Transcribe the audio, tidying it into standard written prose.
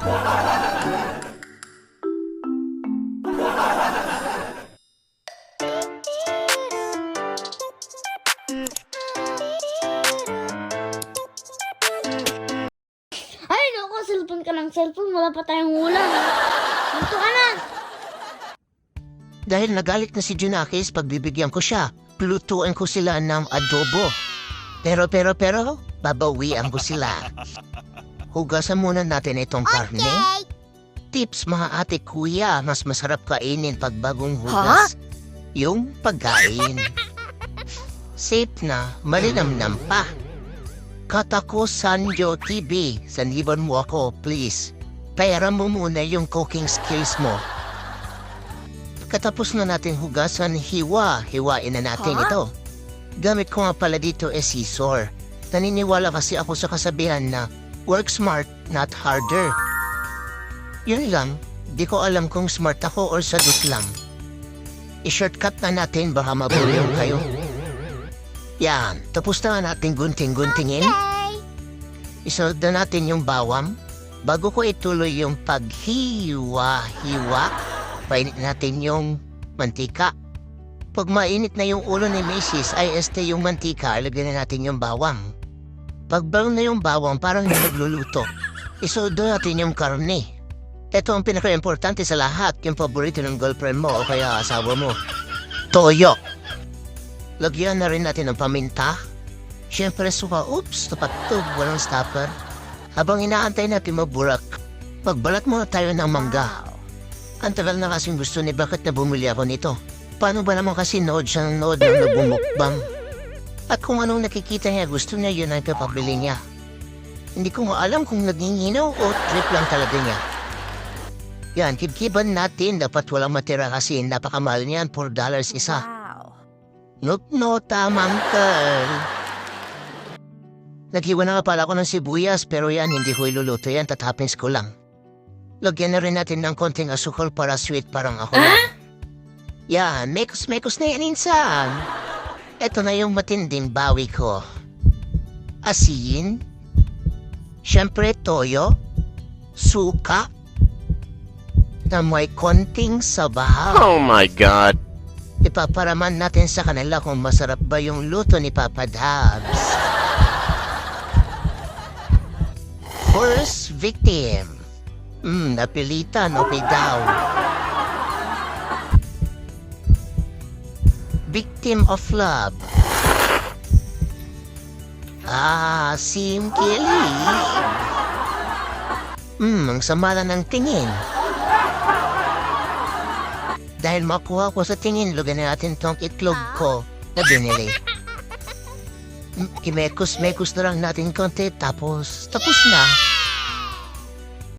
Ay, naku, cellphone ka ng cellphone. Wala pa tayong ulam. Dito ka na. Dahil nagalit na si Junakis, pagbibigyan ko siya. Lutuin ko sila ng adobo. Pero, babawian ko sila. Hugasan muna natin itong karne. Tips mga ate kuya, mas masarap kainin pag bagong hugas. Yung pagkain. Safe na, malinamnam pa. Katako Sanjo TV, sanliban mo ako, please. Pera mo muna yung cooking skills mo. Katapos na natin hugasan, hiwain na natin ito. Gamit ko nga pala dito scissor. Naniniwala kasi ako sa kasabihan na work smart, not harder. Yun lang, di ko alam kung smart ako or sadot lang. I-shortcut na natin baka mabulong kayo. Yan, tapos na natin gunting-guntingin. Isunod na natin yung bawang. Bago ko ituloy yung paghiwa-hiwa, painit natin yung mantika. Pag mainit na yung ulo ni Mrs. ay yung mantika, ilagyan na natin yung bawang. Pag brown na yung bawang, parang yung nagluluto. Isunod na natin yung karne. Ito ang pinaka-importante sa lahat, yung paborito ng girlfriend mo o kaya asawa mo. Toyo. Lagyan na rin natin ng paminta. Siyempre suka, tapatog, walang stopper. Habang inaantay natin maburak, magbalat muna tayo ng mangga. Ang tagal na kasing gusto ni bakit na bumili ako nito. Paano ba naman kasi nood siya ng nood ng nabumukbang? At kung anong nakikita niya, gusto niya yun ang kapabili niya. Hindi ko alam kung naginginaw o trip lang talaga niya. Yan, kibkiban natin, dapat walang matira kasi napakamahal niyan, $4 isa. No, tamang girl. Naghiwa na nga pala ako ng sibuyas pero yan, hindi ko iluluto yan, tatapins ko lang. Lagyan na rin natin ng konting asukal para sweet parang ako na. Yan, mekos-mekos na yan insan. Ito na yung matinding bawi ko. Asin. Siyempre toyo. Suka. Na may konting sabaw. Oh my God. Ipaparaman natin sa kanila kung masarap ba yung luto ni Papa Dabs. First victim. Napilitan, okay daw. Victim of love. Simkilig. Ang sama na ng tingin. Dahil makuha ko sa tingin, lugan na natin tong itlog ko na binili. Kimekos-mekos na lang natin konti, tapos na.